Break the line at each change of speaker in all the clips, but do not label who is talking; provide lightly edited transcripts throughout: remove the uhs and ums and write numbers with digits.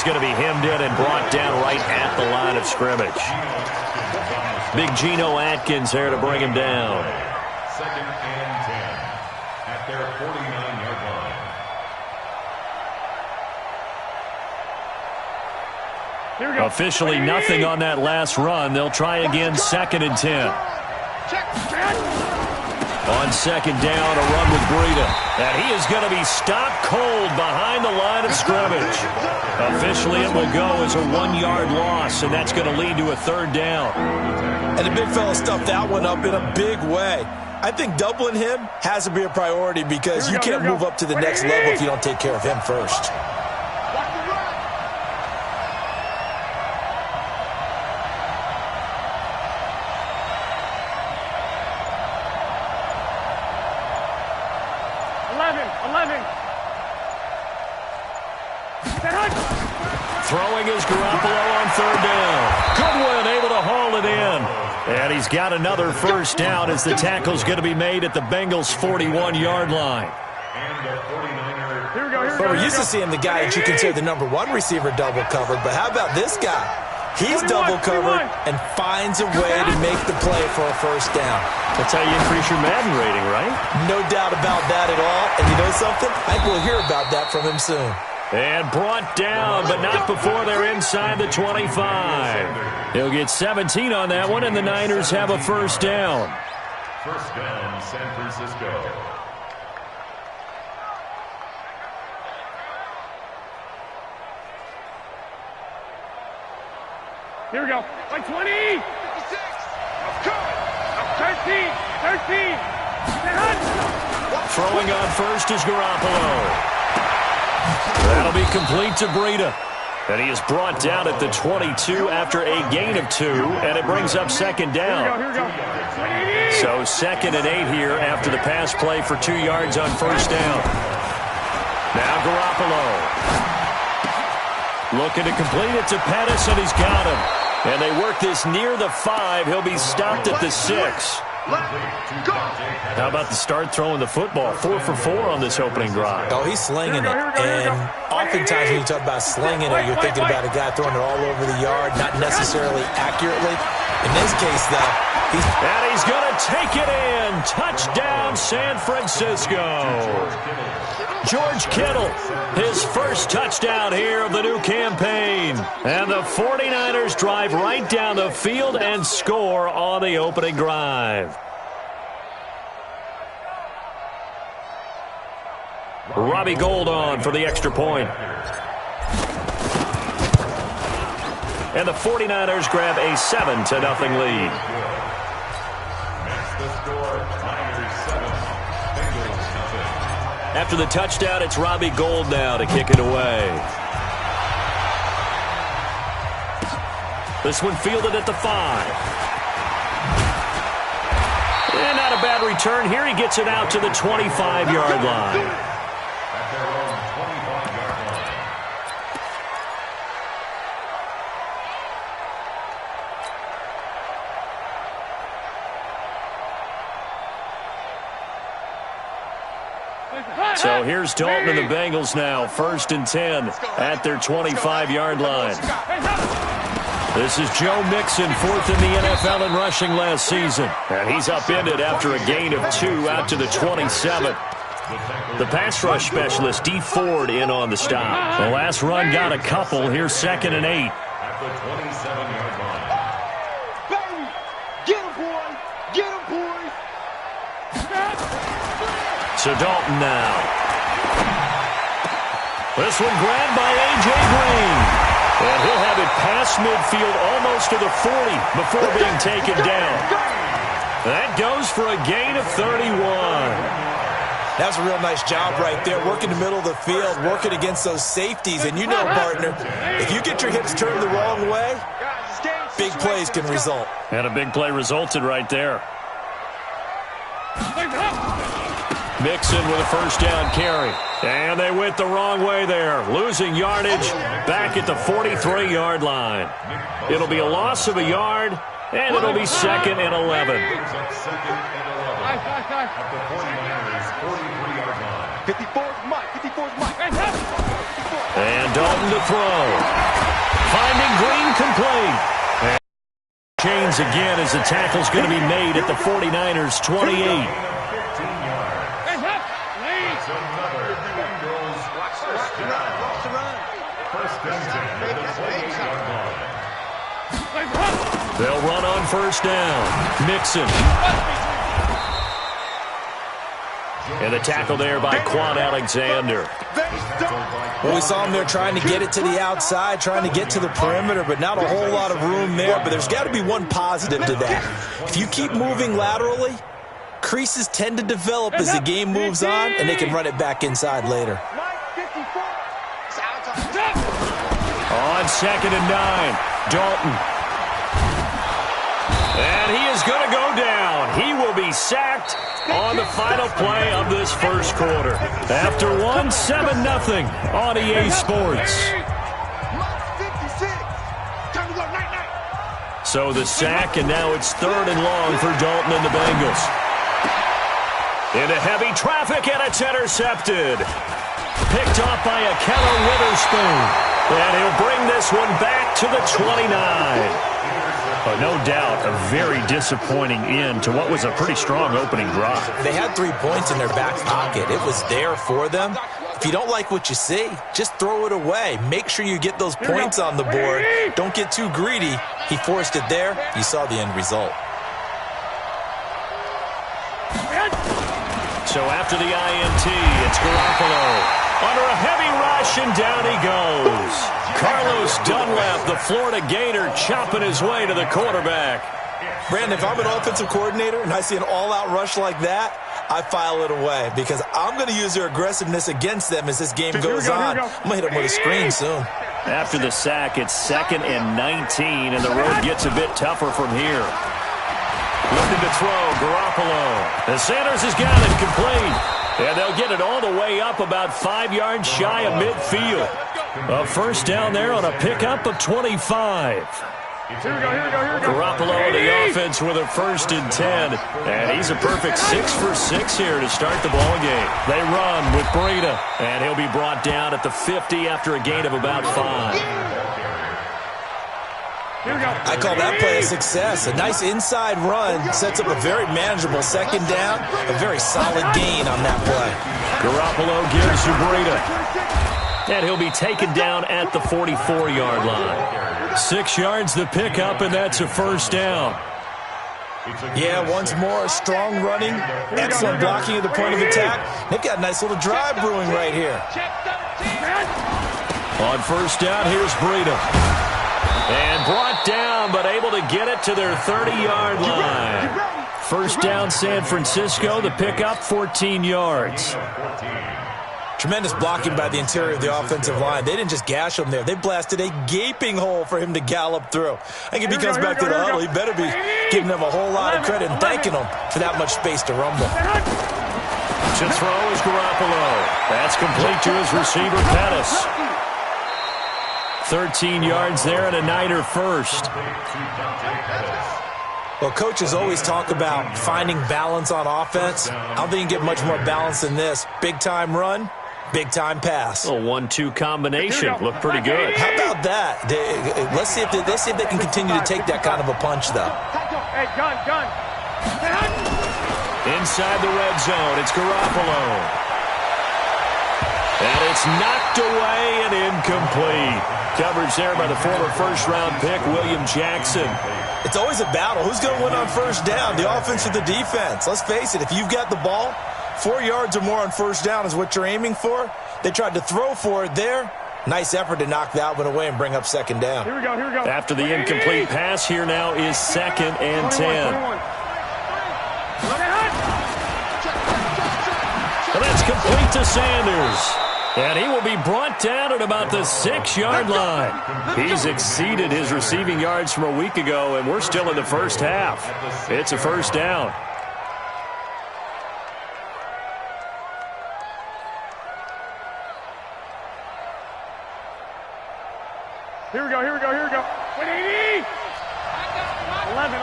going to be hemmed in and brought down right at the line of scrimmage. Big Geno Atkins there to bring him down.
2nd and 10 at their 49-yard line.
Here we go.
Officially nothing on that last run. They'll try again 2nd and 10. On 2nd down, a run with Breida. And he is going to be stopped cold behind the line of scrimmage. Officially, it will go as a 1-yard loss, and that's going to lead to a 3rd down.
And the big fella stuffed that one up in a big way. I think doubling him has to be a priority because you can't move up to the next level if you don't take care of him first.
Throwing is Garoppolo on 3rd down. Goodwin able to haul it in. And he's got another 1st down as the tackle's going to be made at the Bengals' 41-yard line.
But we're used to seeing the guy that you consider the #1 receiver double covered. But how about this guy? He's double covered and finds a way to make the play for a 1st down.
That's how you increase your Madden rating, right?
No doubt about that at all. And you know something? I think we'll hear about that from him soon.
And brought down, but not before they're inside the 25. He'll get 17 on that one, and the Niners have a 1st down.
1st down, San Francisco.
Here we go. Like 20. 56. I'm 13.
Throwing on 1st is Garoppolo. That'll be complete to Breida. And he is brought down at the 22 after a gain of 2, and it brings up 2nd down.
Here we go.
So 2nd and 8 here after the pass play for 2 yards on 1st down. Now Garoppolo. Looking to complete it to Pettis, and he's got him. And they work this near the 5. He'll be stopped at the 6. How about the start throwing the football? 4 for 4 on this opening drive.
Oh, he's slinging it. And oftentimes when you talk about slinging it, you're thinking about a guy throwing it all over the yard, not necessarily accurately. In this case, though,
he's going to take it in. Touchdown, San Francisco. George Kittle, his 1st touchdown here of the new campaign. And the 49ers drive right down the field and score on the opening drive. Robbie Gould on for the extra point. And the 49ers grab a 7-0 lead.
That's the score. Niners 7, Bengals nothing.
After the touchdown, it's Robbie Gould now to kick it away. This one fielded at the 5. And not a bad return here. He gets it out to the 25-yard line.
At their own 25-yard line.
So here's Dalton and the Bengals now. 1st and 10 at their 25-yard line. This is Joe Mixon, 4th in the NFL in rushing last season. And he's upended after a gain of 2 out to the 27. The pass rush specialist, D. Ford, in on the stop. The last run got a couple. Here's 2nd and 8.
At the 27-yard line.
Baby, get him, boy. Get him, boys.
So Dalton now. This one grabbed by A.J. Green. And he'll have it past midfield almost to the 40 before being taken down. That goes for a gain of 31.
That's a real nice job right there, working the middle of the field, working against those safeties. And you know, partner, if you get your hips turned the wrong way, big plays can result.
And a big play resulted right there. Mixon with a 1st down carry. And they went the wrong way there. Losing yardage back at the 43-yard line. It'll be a loss of a yard, and it'll be 2nd and 11.
At the 49ers 43-yard line.
54's Mike. 54's Mike.
And Dalton to throw. Finding Green complete. And chains again as the tackle's going to be made at the 49ers' 28. They'll run on first down. Mixon. And the tackle there by Quan Alexander.
Well, we saw him there trying to get it to the outside, trying to get to the perimeter, but not a whole lot of room there. But there's got to be one positive to that. If you keep moving laterally, creases tend to develop as the game moves on, and they can run it back inside later.
On 2nd and 9, Dalton. And he is going to go down. He will be sacked on the final play of this first quarter. After 7-0 on EA Sports. So the sack, and now it's 3rd and long for Dalton and the Bengals. Into heavy traffic, and it's intercepted. Picked off by Akello Witherspoon. And he'll bring this one back to the 29. But no doubt, a very disappointing end to what was a pretty strong opening drive.
They had 3 points in their back pocket. It was there for them. If you don't like what you see, just throw it away. Make sure you get those points on the board. Don't get too greedy. He forced it there. You saw the end result.
So after the INT, it's Garoppolo. Under a heavy rush, and down he goes. Carlos Dunlap, the Florida Gator, chopping his way to the quarterback.
Brandon, if I'm an offensive coordinator and I see an all-out rush like that, I file it away because I'm going to use their aggressiveness against them as this game goes on. I'm going to hit them with a screen soon.
After the sack, it's 2nd and 19, and the road gets a bit tougher from here. Looking to throw, Garoppolo. And Sanders has got it complete. And they'll get it all the way up about 5 yards shy of midfield. A first down there on a pickup of 25. Garoppolo, the offense with a 1st and 10. And he's a perfect 6 for 6 here to start the ball game. They run with Breida. And he'll be brought down at the 50 after a gain of about 5.
I call that play a success. A nice inside run sets up a very manageable 2nd down. A very solid gain on that play.
Garoppolo gives to Breida. And he'll be taken down at the 44-yard line. 6 yards the pickup, and that's a first down.
Yeah, once more, strong running, excellent blocking at the point of attack. They've got a nice little drive brewing right here.
On first down, here's Breida. And brought down, but able to get it to their 30-yard line. First down, San Francisco. The pickup, 14 yards.
Tremendous blocking by the interior of the offensive line. They didn't just gash him there. They blasted a gaping hole for him to gallop through. I think if he comes back to the huddle, he better be giving them a whole lot of credit and thanking them for that much space to rumble.
To throw is Garoppolo. That's complete to his receiver, Pettis. 13 yards there and a Niner first.
Well, coaches always talk about finding balance on offense. I don't think you can get much more balance than this. Big-time run, big-time pass.
A 1-2 combination. Looked pretty good.
How about that? Let's see if they can continue to take that kind of a punch, though.
Hey, gun.
Inside the red zone, it's Garoppolo. And it's knocked away and incomplete. Coverage there by the former first-round pick, William Jackson.
It's always a battle. Who's going to win on first down, the offense or the defense? Let's face it, if you've got the ball, 4 yards or more on first down is what you're aiming for. They tried to throw for it there. Nice effort to knock that one away and bring up 2nd down.
Here we go.
After the incomplete pass, here now is 2nd and 10.
21.
And that's complete to Sanders. And he will be brought down at about the 6-yard line. He's exceeded his receiving yards from a week ago, and we're still in the first half. It's a first down.
Here we go. 180. 11.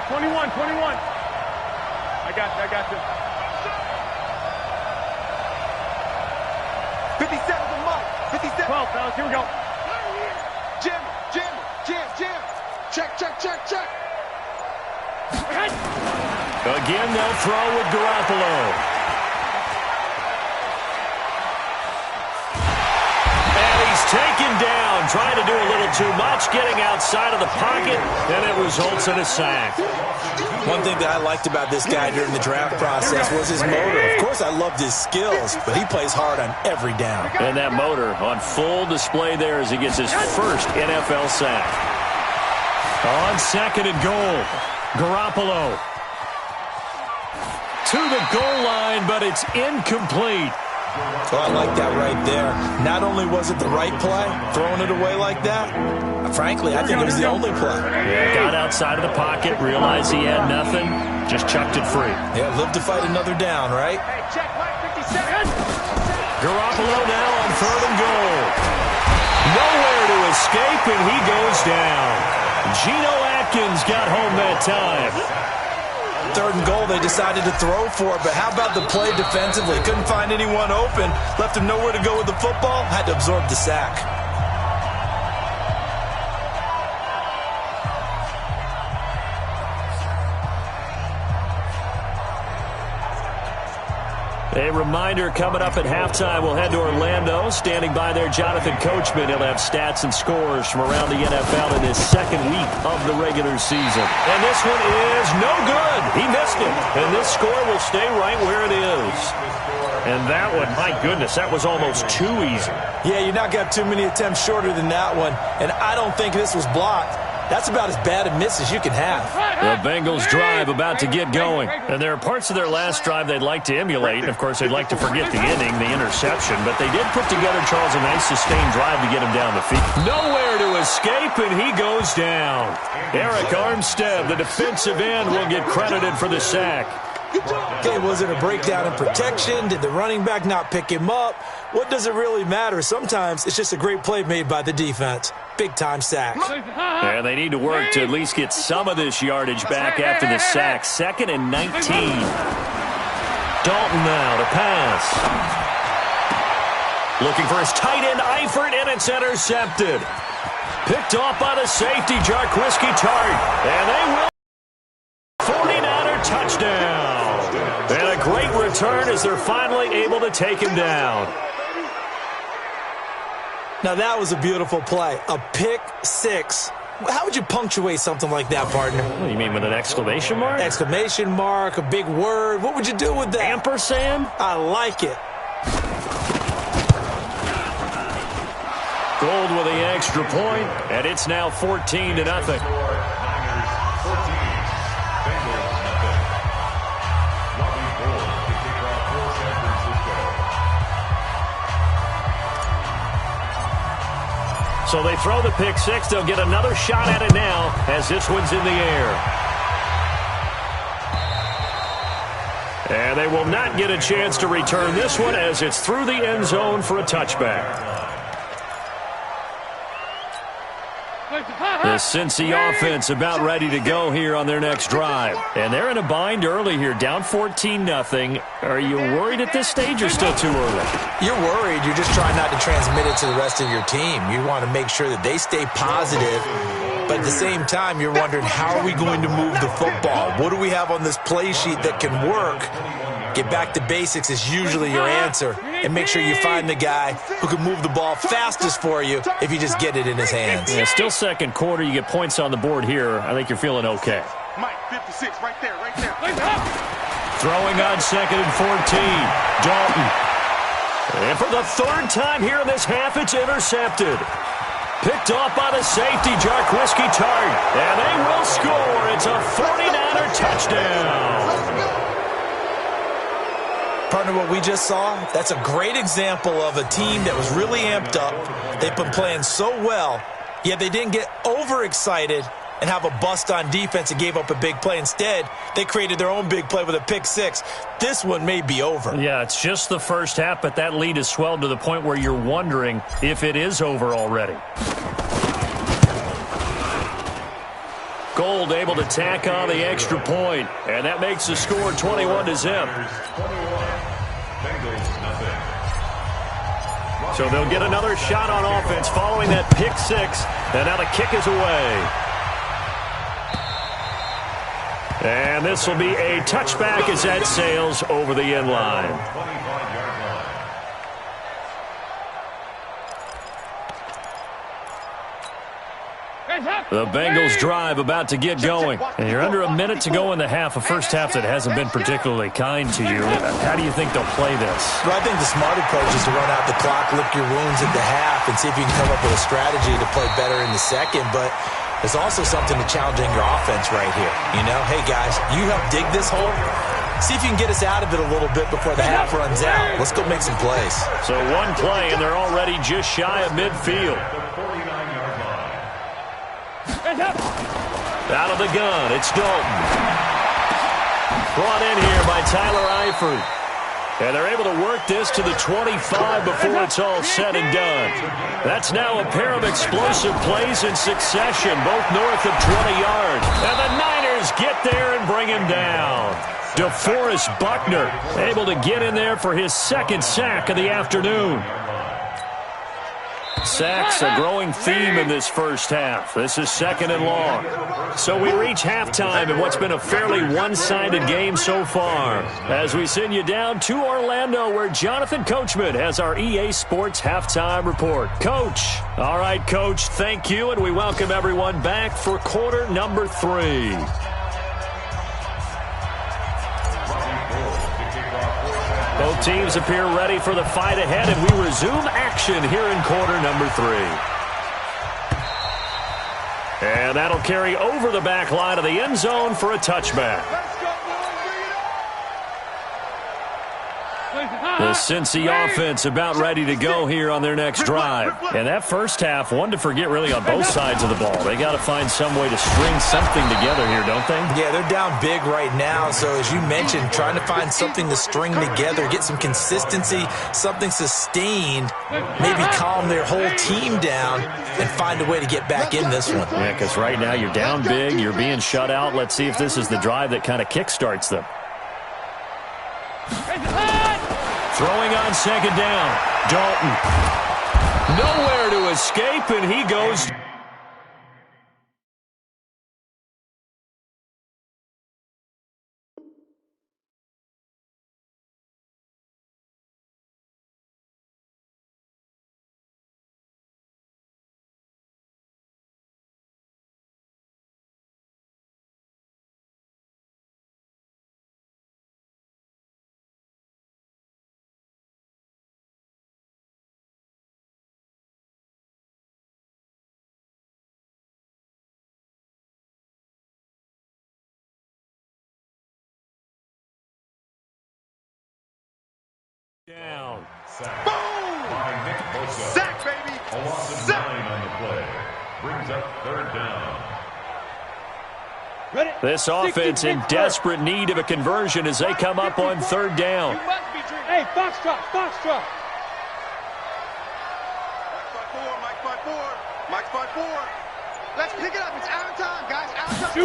21. I got you.
57 to Mike.
12, fellas. Here we go.
Jam, jam, jam, jam. Check, check, check, check.
Again, they'll throw with Garoppolo. And he's taken down, trying to do a little too much, getting outside of the pocket, and it results in a sack.
One thing that I liked about this guy during the draft process was his motor. Of course, I loved his skills, but he plays hard on every down.
And that motor on full display there as he gets his first NFL sack. On second and goal, Garoppolo to the goal line, but it's incomplete.
So I like that right there. Not only was it the right play, throwing it away like that, frankly, I think it was the only play.
Yeah, got outside of the pocket, realized he had nothing, just chucked it free.
Yeah, live to fight another down, right?
Hey, check, Mike, 50 seconds.
Garoppolo now on third and goal. Nowhere to escape, and he goes down. Geno Atkins got home that time.
Third and goal, they decided to throw for it, but how about the play defensively? Couldn't find anyone open, left him nowhere to go with the football, had to absorb the sack.
A reminder, coming up at halftime, we'll head to Orlando. Standing by there, Jonathan Coachman. He'll have stats and scores from around the NFL in his second week of the regular season. And this one is no good. He missed it. And this score will stay right where it is. And that one, my goodness, that was almost too easy.
Yeah, you're not got too many attempts shorter than that one. And I don't think this was blocked. That's about as bad a miss as you can have.
The Bengals drive about to get going. And there are parts of their last drive they'd like to emulate. And, of course, they'd like to forget the inning, the interception. But they did put together, Charles, a nice sustained drive to get him down the field. Nowhere to escape, and he goes down. Eric Armstead, the defensive end, will get credited for the sack.
Okay, was it a breakdown in protection? Did the running back not pick him up? What does it really matter? Sometimes it's just a great play made by the defense. Big-time sack.
And they need to work to at least get some of this yardage back after the sack. 2nd and 19. Dalton now to pass. Looking for his tight end, Eifert, and it's intercepted. Picked off by the safety, Jarquiski Tart. And they will. 49er touchdown. And a great return as they're finally able to take him down.
Now, that was a beautiful play. A pick six. How would you punctuate something like that, partner?
What do you mean, with an exclamation mark?
Exclamation mark, a big word. What would you do with that?
Ampersand?
I like it.
Gold with the extra point, and it's now 14-0. So they throw the pick six. They'll get another shot at it now as this one's in the air. And they will not get a chance to return this one as it's through the end zone for a touchback. The Cincy offense about ready to go here on their next drive. And they're in a bind early here, down 14-0. Are you worried at this stage or still too early?
You're worried. You're just trying not to transmit it to the rest of your team. You want to make sure that they stay positive. But at the same time, you're wondering, how are we going to move the football? What do we have on this play sheet that can work? Get back to basics is usually your answer. And make sure you find the guy who can move the ball fastest for you if you just get it in his hands.
Yeah, still second quarter. You get points on the board here. I think you're feeling okay.
Mike, 56, right there, right there.
Throwing on 2nd and 14. Dalton. And for the third time here in this half, it's intercepted. Picked off by the safety, Jarquiski Tart. And they will score. It's a 49er touchdown.
Partner, what we just saw, that's a great example of a team that was really amped up. They've been playing so well, yet they didn't get overexcited and have a bust on defense and gave up a big play. Instead, they created their own big play with a pick six. This one may be over.
Yeah, it's just the first half, but that lead has swelled to the point where you're wondering if it is over already. Gold able to tack on the extra point, and that makes the score 21-0. So they'll get another shot on offense following that pick six. And now the kick is away. And this will be a touchback as that sails over the end line. The Bengals drive about to get going. And you're under a minute to go in the half, a first half that hasn't been particularly kind to you. How do you think they'll play this?
Well, I think the smart approach is to run out the clock, lick your wounds at the half, and see if you can come up with a strategy to play better in the second. But there's also something to challenging your offense right here. You know, hey, guys, you help dig this hole. See if you can get us out of it a little bit before the half runs out. Let's go make some plays.
So one play, and they're already just shy of midfield. Out of the gun, it's Dalton. Brought in here by Tyler Eifert. And they're able to work this to the 25 before it's all said and done. That's now a pair of explosive plays in succession, both north of 20 yards. And the Niners get there and bring him down. DeForest Buckner able to get in there for his second sack of the afternoon. Sacks, a growing theme in this first half. This is second and long. So we reach halftime in what's been a fairly one-sided game so far. As we send you down to Orlando, where Jonathan Coachman has our EA Sports halftime report. Coach. All right, Coach, thank you, and we welcome everyone back for quarter number 3. Both teams appear ready for the fight ahead, and we resume action here in quarter number 3. And that'll carry over the back line of the end zone for a touchback. The Cincy offense about ready to go here on their next drive. And that first half, one to forget really on both sides of the ball. They got to find some way to string something together here, don't they?
Yeah, they're down big right now. So as you mentioned, trying to find something to string together, get some consistency, something sustained, maybe calm their whole team down and find a way to get back in this one.
Yeah, because right now you're down big, you're being shut out. Let's see if this is the drive that kind of kickstarts them. Throwing on second down. Dalton. Nowhere to escape, and he goes. Down.
Boom! Sack, baby!
A loss of 9 on the play. Brings up third down.
This offense in desperate need of a conversion as they come up on third down.
Hey, Foxtrot, Foxtrot.
Mike's 5-4. Let's pick it up. It's out of time, guys. Out of time.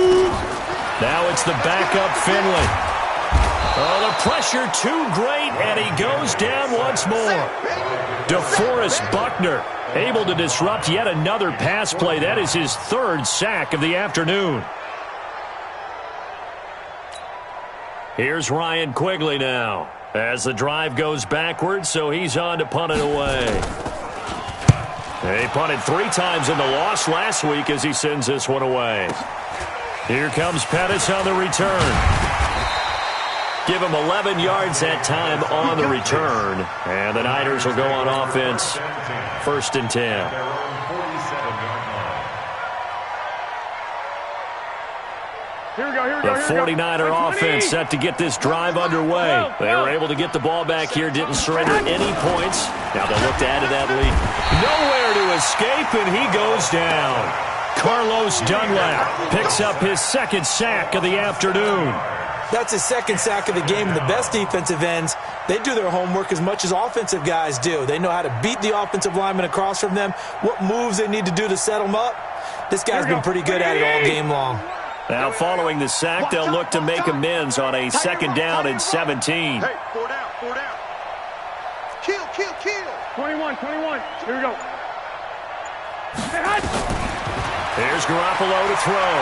Now it's the backup Finley. Oh, the pressure too great, and he goes down once more. DeForest Buckner able to disrupt yet another pass play. That is his third sack of the afternoon. Here's Ryan Quigley now as the drive goes backwards, so he's on to punt it away. He punted 3 times in the loss last week as he sends this one away. Here comes Pettis on the return. Give him 11 yards that time on the return. And the Niners will go on offense. First and 10.
Here we go, here we
The
go, here we go.
49er offense set to get this drive underway. They were able to get the ball back here, didn't surrender any points. Now they'll look to add to that lead. Nowhere to escape, and he goes down. Carlos Dunlap picks up his second sack of the afternoon.
That's his second sack of the game, and the best defensive ends, they do their homework as much as offensive guys do. They know how to beat the offensive lineman across from them, what moves they need to do to set them up. This guy's been pretty good at it all game long.
Now following the sack, they'll look to make amends on a second down and 17.
Hey, 4 down, 4 down. Kill, kill, kill.
21. Here we go.
Here's Garoppolo to throw.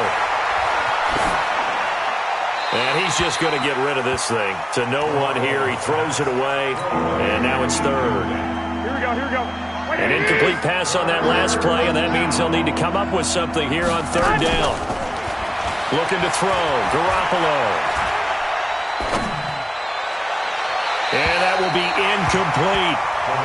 And he's just going to get rid of this thing. To no one here. He throws it away. And now it's third.
Here we go.
An incomplete pass on that last play, and that means they'll need to come up with something here on third down. Looking to throw. Garoppolo. And that will be incomplete.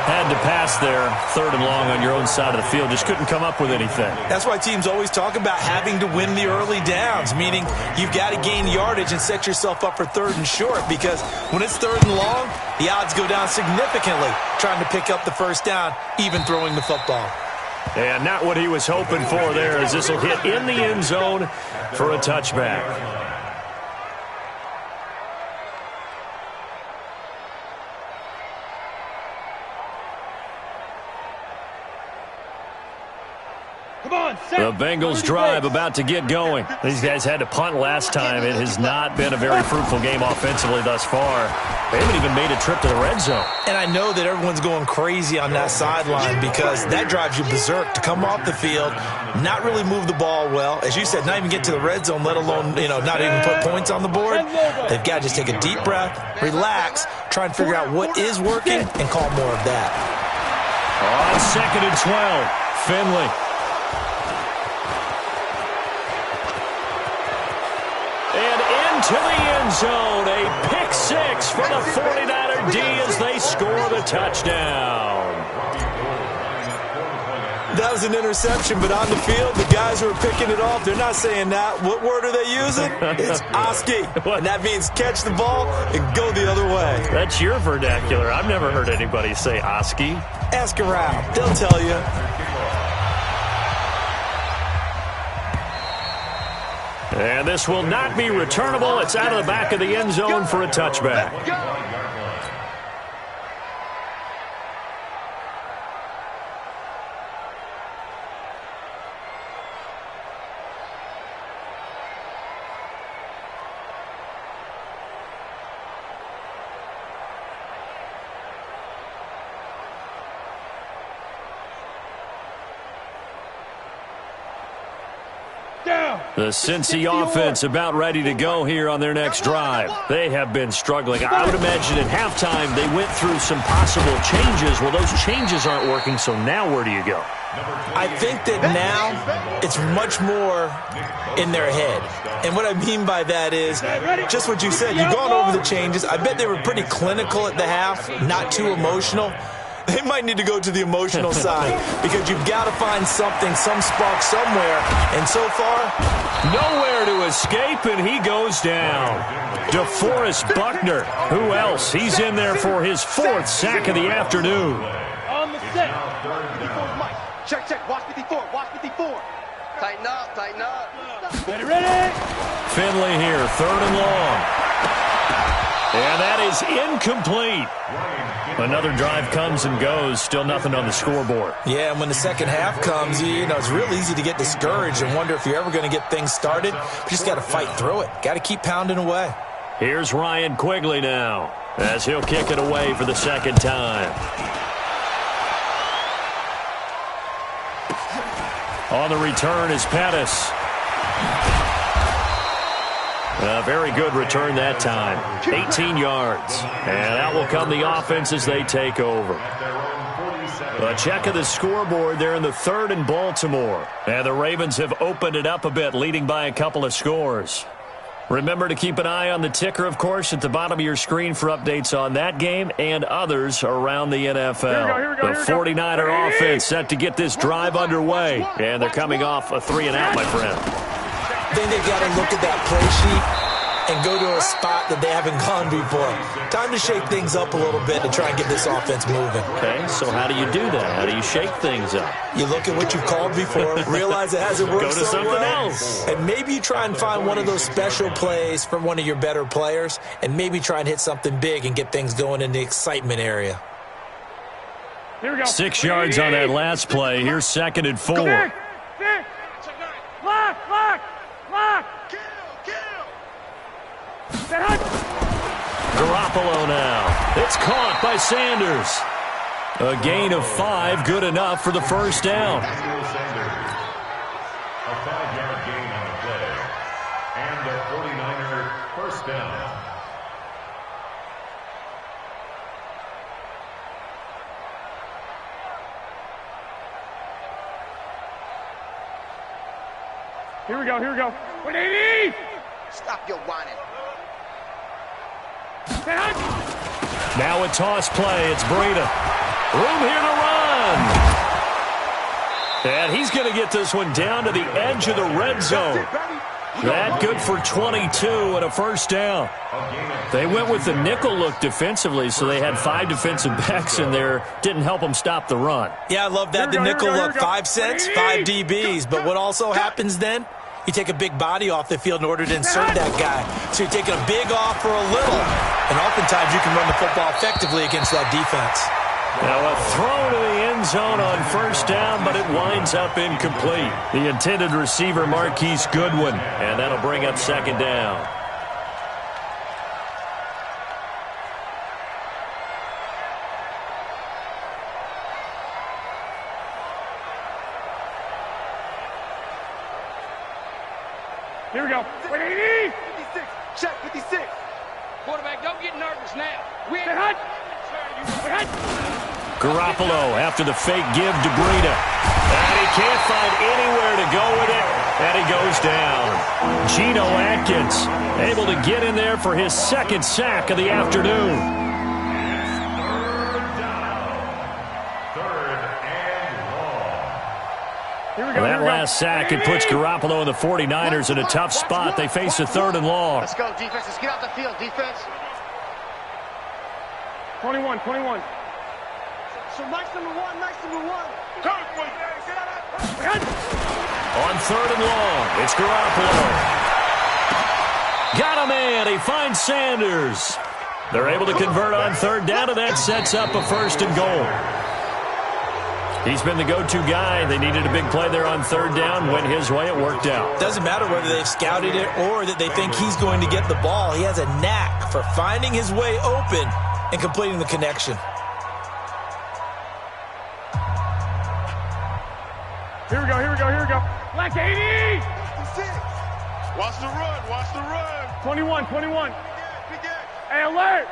Had to pass there. Third and long on your own side of the field. Just couldn't come up with anything.
That's why teams always talk about having to win the early downs, meaning you've got to gain yardage and set yourself up for third and short, because when it's third and long, the odds go down significantly trying to pick up the first down, even throwing the football.
And not what he was hoping for there, as this will hit in the end zone for a touchback. The Bengals drive about to get going. These guys had to punt last time. It has not been a very fruitful game offensively thus far. They haven't even made a trip to the red zone.
And I know that everyone's going crazy on that sideline because that drives you berserk to come off the field, not really move the ball well. As you said, not even get to the red zone, let alone, not even put points on the board. They've got to just take a deep breath, relax, try and figure out what is working, and call more of that.
On 2nd and 12, Finley. To the end zone, a pick six for the 49er D as they score the touchdown.
That was an interception, but on the field, the guys who are picking it off, they're not saying that. What word are they using? It's Oski, and that means catch the ball and go the other way.
That's your vernacular. I've never heard anybody say Oski.
Ask around. They'll tell you.
And this will not be returnable. It's out of the back of the end zone for a touchback. The Cincy offense about ready to go here on their next drive. They have been struggling. I would imagine at halftime they went through some possible changes. Well, those changes aren't working, so now where do you go?
I think that now it's much more in their head. And what I mean by that is just what you said. You've gone over the changes. I bet they were pretty clinical at the half, not too emotional. They might need to go to the emotional side because you've got to find something, some spark somewhere. And so far,
nowhere to escape, and he goes down. DeForest Buckner. Who else? He's in there for his 4th sack of the afternoon.
On the set.
Check. Watch 54. Tighten up.
Ready.
Finley here, 3rd and long. And that is incomplete. Another drive comes and goes. Still nothing on the scoreboard.
Yeah, and when the second half comes, it's real easy to get discouraged and wonder if you're ever going to get things started. You just got to fight through it. Got to keep pounding away.
Here's Ryan Quigley now as he'll kick it away for the second time. On the return is Pettis. A very good return that time. 18 yards. And out will come the offense as they take over. A check of the scoreboard there in the 3rd in Baltimore. And the Ravens have opened it up a bit, leading by a couple of scores. Remember to keep an eye on the ticker, of course, at the bottom of your screen for updates on that game and others around the NFL.
Here we go.
The 49er offense set to get this drive underway. And they're coming off a 3-and-out, my friend.
Then they've got to look at that play sheet and go to a spot that they haven't gone before. Time to shake things up a little bit to try and get this offense moving.
Okay, so how do you do that? How do you shake things up?
You look at what you've called before, realize it hasn't worked
Go to
so
something
well,
else.
and maybe you try and find one of those special plays from one of your better players, and maybe try and hit something big and get things going in the excitement area.
Here we go.
6 yards on that last play. Here's 2nd and 4.
Lock.
Garoppolo now. It's caught by Sanders. A gain of 5, good enough for the first down.
A 5-yard gain on the play. And the 49er first down.
Here we go, here we go. 180!
Stop your whining.
Now a toss play. It's Breida. Room here to run. And he's going to get this one down to the edge of the red zone. That good for 22 and a first down. They went with the nickel look defensively, so they had 5 defensive backs in there. Didn't help them stop the run.
Yeah, I love that. The nickel look, 5 cents, 5 DBs. But what also happens then? You take a big body off the field in order to insert that guy. So you're taking a big off for a little. And oftentimes you can run the football effectively against that defense.
Now a throw to the end zone on first down, but it winds up incomplete. The intended receiver, Marquise Goodwin, and that'll bring up second down.
Here we go. 180!
56. Check 56.
Quarterback, don't get nervous now. We ain't
Hut!
Garoppolo after the fake give to Breida. And he can't find anywhere to go with it, and he goes down. Geno Atkins able to get in there for his second sack of the afternoon. That last sack, it puts Garoppolo and the 49ers in a tough spot. They face a 3rd and long.
Let's go, defense. Let's get out the field, defense.
21.
So Mike's number one.
On 3rd and long, it's Garoppolo. Got a man. He finds Sanders. They're able to convert on 3rd down, and that sets up a 1st and goal. He's been the go-to guy. They needed a big play there on 3rd down. Went his way. It worked out.
Doesn't matter whether they've scouted it or that they think he's going to get the ball. He has a knack for finding his way open and completing the connection.
Here we go. Black 80!
56. Watch the run.
21.
Big game.
Hey, alert!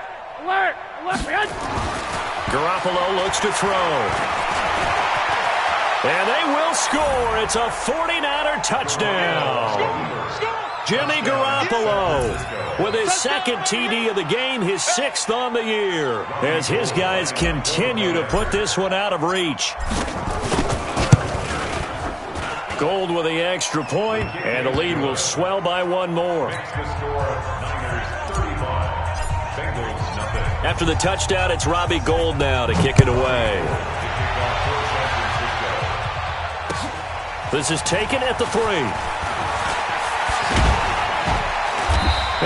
Garoppolo looks to throw. And they will score. It's a 49er touchdown. Jimmy Garoppolo with his 2nd TD of the game, his 6th on the year, as his guys continue to put this one out of reach. Gold with the extra point, and the lead will swell by 1 more. After the touchdown, it's Robbie Gould now to kick it away. This is taken at the 3.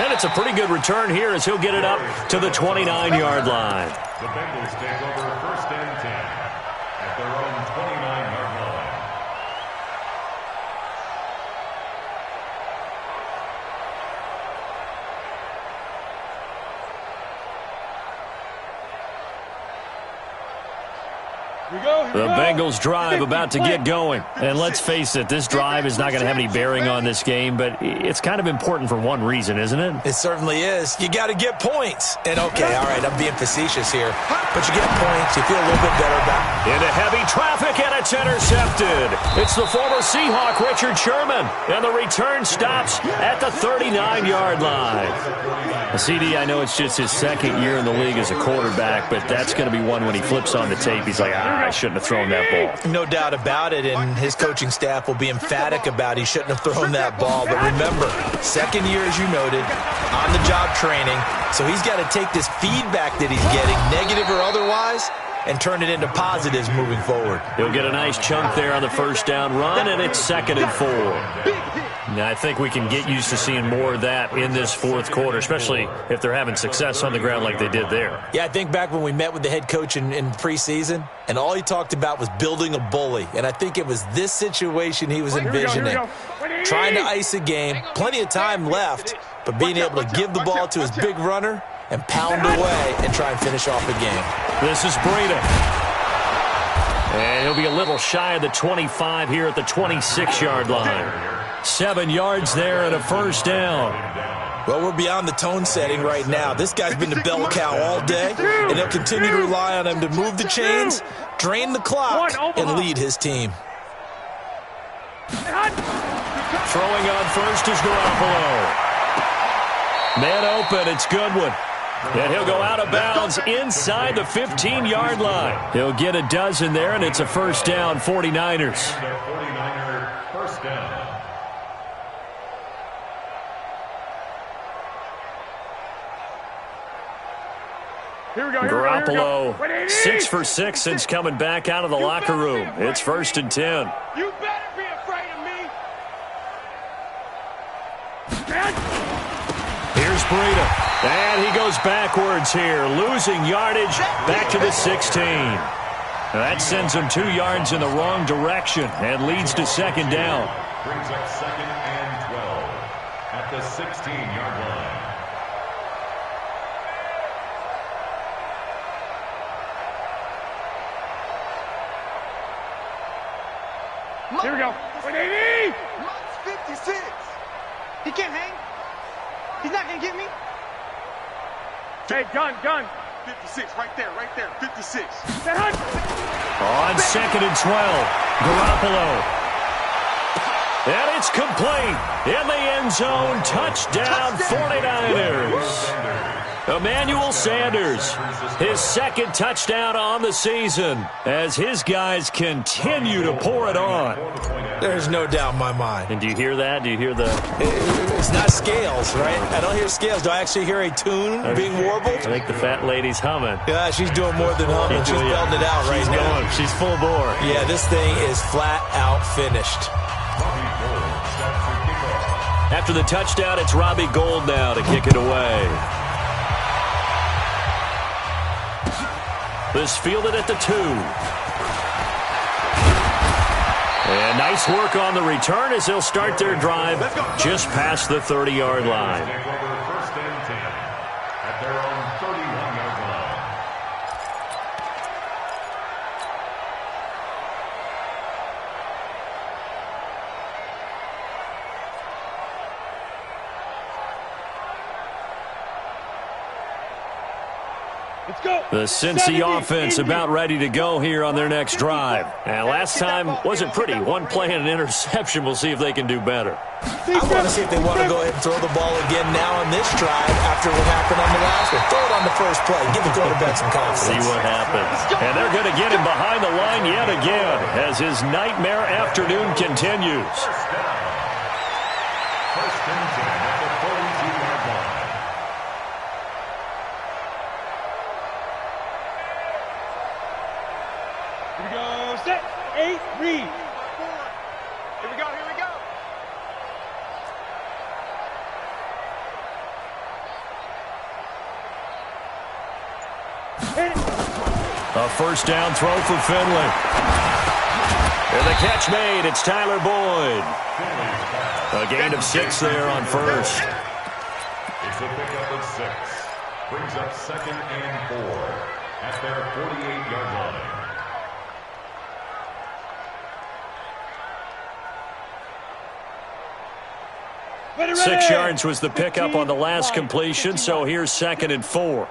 And it's a pretty good return here as he'll get it up to the 29-yard line.
The Bengals take over 1st and 10 at their own 29-yard line.
The Bengals drive about to get going. And let's face it, this drive is not going to have any bearing on this game, but it's kind of important for one reason, isn't it?
It certainly is. You got to get points. And okay, all right, I'm being facetious here, but you get points, you feel a little bit better about it.
Into heavy traffic, and it's intercepted. It's the former Seahawk, Richard Sherman, and the return stops at the 39-yard line. CD, I know it's just his 2nd year in the league as a quarterback, but that's going to be one when he flips on the tape, he's like, I shouldn't have thrown that ball.
No doubt about it, and his coaching staff will be emphatic about he shouldn't have thrown that ball. But remember, 2nd year, as you noted, on-the-job training, so he's got to take this feedback that he's getting, negative or otherwise, and turn it into positives moving forward.
He'll get a nice chunk there on the 1st down run, and it's 2nd and 4. Now, I think we can get used to seeing more of that in this 4th quarter, especially if they're having success on the ground like they did there.
Yeah, I think back when we met with the head coach in preseason, and all he talked about was building a bully. And I think it was this situation he was envisioning. Trying to ice a game, plenty of time left, but being able to give the ball to his big runner and pound away and try and finish off the game.
This is Breida. And he'll be a little shy of the 25 here at the 26-yard line. 7 yards there and a first down.
Well, we're beyond the tone setting right now. This guy's been the bell cow all day, and he'll continue to rely on him to move the chains, drain the clock, and lead his team.
Throwing on first is Garoppolo. Man open, it's Goodwin. And he'll go out of bounds inside the 15-yard line. He'll get a dozen there, and it's a first down, 49ers.
49er first down.
Here we go.
Garoppolo, 6 for 6 since coming back out of the locker room. It's 1st and 10.
You better be afraid of me.
Here's Breida. And he goes backwards here, losing yardage back to the 16. That sends him 2 yards in the wrong direction and leads to second down.
Brings up 2nd and 12 at the 16-yard line.
Here we go. 180!
Mine's 56. He can't hang. He's not going to get me.
Hey, gun.
56, right there, 56.
On 2nd and 12, Garoppolo. And it's complete. In the end zone, touchdown 49ers. Emmanuel Sanders, his 2nd touchdown on the season as his guys continue to pour it on.
There's no doubt in my mind.
And do you hear that? Do you hear the...
It's not scales, right? I don't hear scales. Do I actually hear a tune being warbled?
I think the fat lady's humming.
Yeah, she's doing more than humming. She's belting it out right now.
Going. She's full bore.
Yeah, this thing is flat out finished.
After the touchdown, it's Robbie Gould now to kick it away. This fielded at the 2. And nice work on the return as they'll start their drive just past the 30-yard line.
First and 10 at their own 31-yard line.
Let's go.
The Cincy offense about ready to go here on their next drive. And last time wasn't pretty. One play and an interception. We'll see if they can do better.
I want to see if they want to go ahead and throw the ball again now on this drive after what happened on the last one. Throw it on the first play. Give the quarterback some confidence.
See what happens. And they're going to get him behind the line yet again as his nightmare afternoon continues.
First and 10 at the 42-yard line.
Here we go. Set. 8, read.
Here we go.
A first down throw for Finley. And the catch made. It's Tyler Boyd. A gain of 6 there on first.
It's a pickup of 6. Brings up 2nd and 4 at their 48-yard line.
Ready.
6 yards was the pickup on the last completion, so here's 2nd and 4.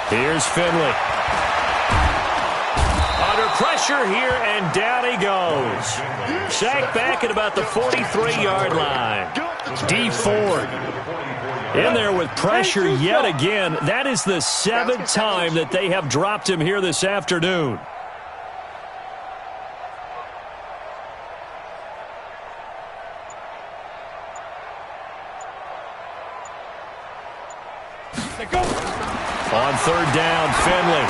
Here's Finley. Under pressure here, and down he goes. Sacked back at about the 43-yard line. D Ford in there with pressure yet again. That is the 7th time that they have dropped him here this afternoon. On 3rd down, Finley.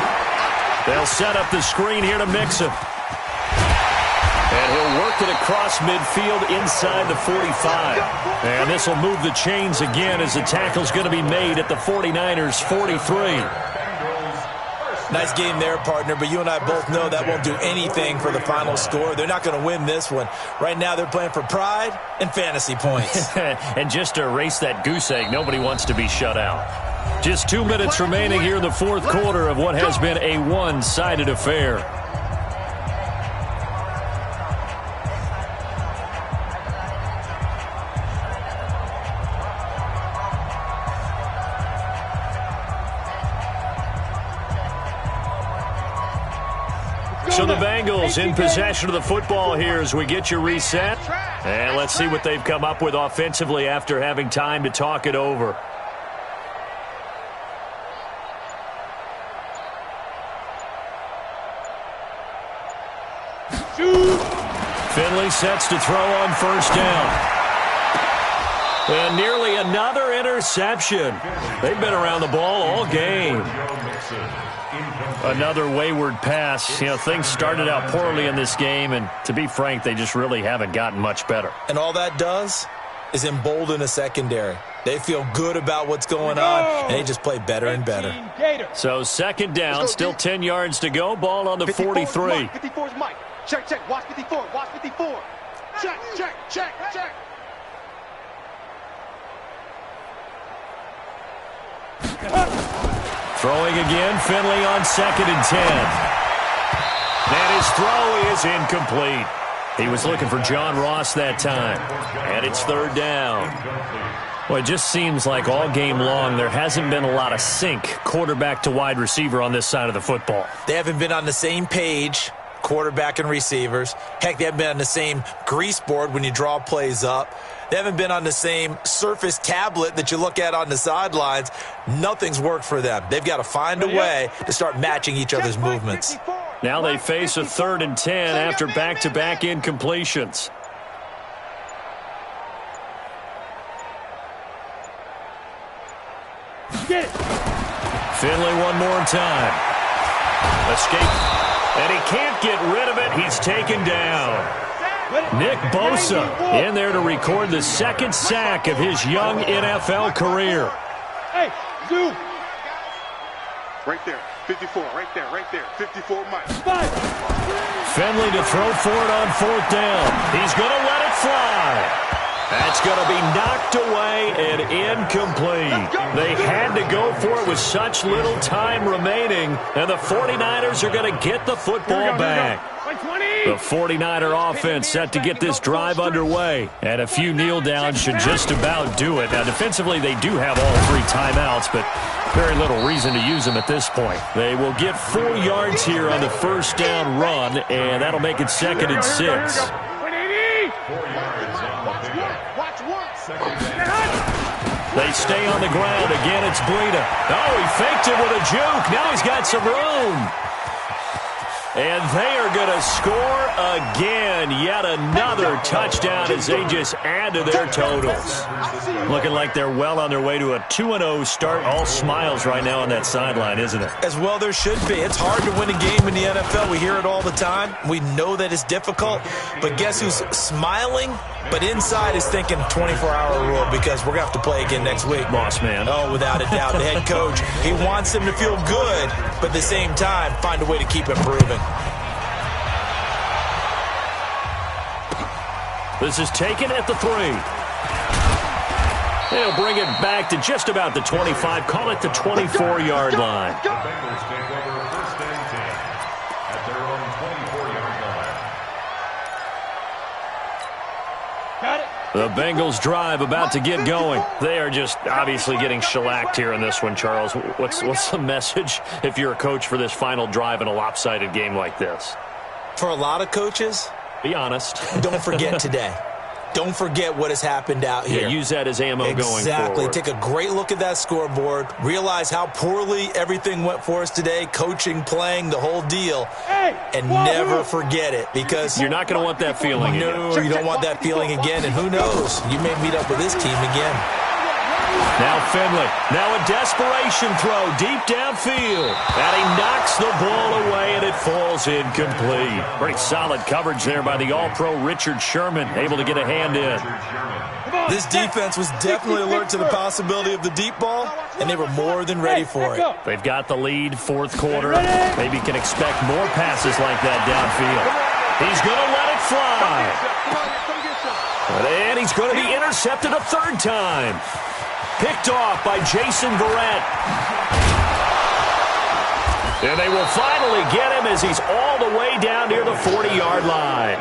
They'll set up the screen here to Mixon. And he'll work it across midfield inside the 45. And this will move the chains again as the tackle's going to be made at the 49ers' 43.
Bengals first
Nice game there, partner, but you and I both know that won't do anything for the final score. They're not going to win this one. Right now they're playing for pride and fantasy points.
And just to erase that goose egg, nobody wants to be shut out. Just 2 minutes remaining here in the fourth quarter of what has been a one-sided affair. So the Bengals in possession of the football here as we get you reset. And let's see what they've come up with offensively after having time to talk it over. Finley sets to throw on first down. And nearly another interception. They've been around the ball all game. Another wayward pass. You know, things started out poorly in this game, and to be frank, they just really haven't gotten much better.
And all that does is embolden a secondary. They feel good about what's going on, and they just play better and better.
So second down, still 10 yards to go. Ball on the 43.
54 is Mike. Check, check. Watch 54. Watch 54. Check, check, check, check.
Throwing again, Finley on 2nd and 10. And his throw is incomplete. He was looking for John Ross that time. And it's 3rd down. Well, it just seems like all game long there hasn't been a lot of sync quarterback to wide receiver on this side of the football.
They haven't been on the same page, quarterback and receivers. Heck, they haven't been on the same grease board when you draw plays up. They haven't been on the same Surface tablet that you look at on the sidelines. Nothing's worked for them. They've got to find a way to start matching each other's movements.
Now they face a 3rd and 10 after back-to-back incompletions.
Get it.
Finley one more time. Escape. And he can't get rid of it. He's taken down. Nick Bosa in there to record the 2nd sack of his young NFL career.
Hey, Zoo.
Right there. 54. Right there. Right there. 54 Mike.
Finley to throw for it on 4th down. He's going to let it fly. That's going to be knocked away and incomplete. They had to go for it with such little time remaining, and the 49ers are going to get the football back. The 49er offense set to get this drive underway, and a few kneel downs should just about do it. Now, defensively, they do have all 3 timeouts, but very little reason to use them at this point. They will get 4 yards here on the first down run, and that'll make it 2nd and 6.
4 yards on the pickup.
Watch one.
2nd and 10.
They stay on the ground. Again, it's Breida. Oh, he faked it with a juke. Now he's got some room. And they are going to score again. Yet another touchdown as they just add to their totals. Looking like they're well on their way to a 2-0 start. All smiles right now on that sideline, isn't it?
As well there should be. It's hard to win a game in the NFL. We hear it all the time. We know that it's difficult. But guess who's smiling? But inside is thinking 24-hour rule because we're going to have to play again next week.
Boss man.
Oh, without a doubt. The head coach, he wants them to feel good, but at the same time, find a way to keep improving.
This is taken at the 3. They'll bring it back to just about the 25. Call it the 24-yard line.
The Bengals take over 1st and 10 at their own 24-yard line.
Got it.
The Bengals drive about to get going. They are just obviously getting shellacked here in this one, Charles. What's the message if you're a coach for this final drive in a lopsided game like this?
For a lot of coaches,
be honest.
Don't forget today. Don't forget what has happened out here.
Yeah, use that as ammo going forward.
Exactly. Take a great look at that scoreboard. Realize how poorly everything went for us today. Coaching, playing, the whole deal. And never forget it because
you're not going to want that feeling again.
No, you don't want that feeling again. And who knows? You may meet up with this team again.
Now Finley. Now a desperation throw deep downfield. And he knocks the ball away, and it falls incomplete. Pretty solid coverage there by the All-Pro Richard Sherman. Able to get a hand in.
This defense was definitely alert to the possibility of the deep ball, and they were more than ready for it.
They've got the lead, fourth quarter. Maybe can expect more passes like that downfield. He's going to let it fly. And he's going to be intercepted a third time. Picked off by Jason Verrett. And they will finally get him as he's all the way down near the 40-yard line.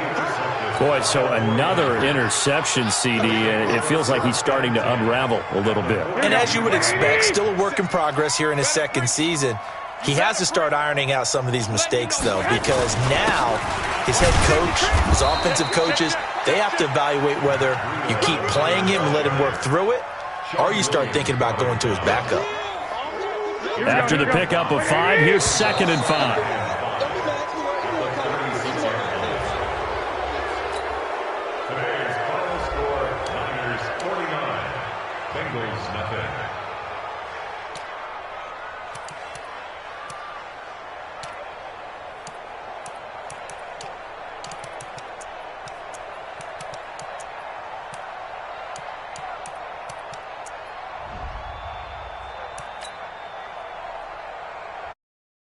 Boy, so another interception, CD, and it feels like he's starting to unravel a little bit.
And as you would expect, still a work in progress here in his second season. He has to start ironing out some of these mistakes, though, because now his head coach, his offensive coaches, they have to evaluate whether you keep playing him and let him work through it, or you start thinking about going to his backup.
After the pickup of 5, here's 2nd and 5.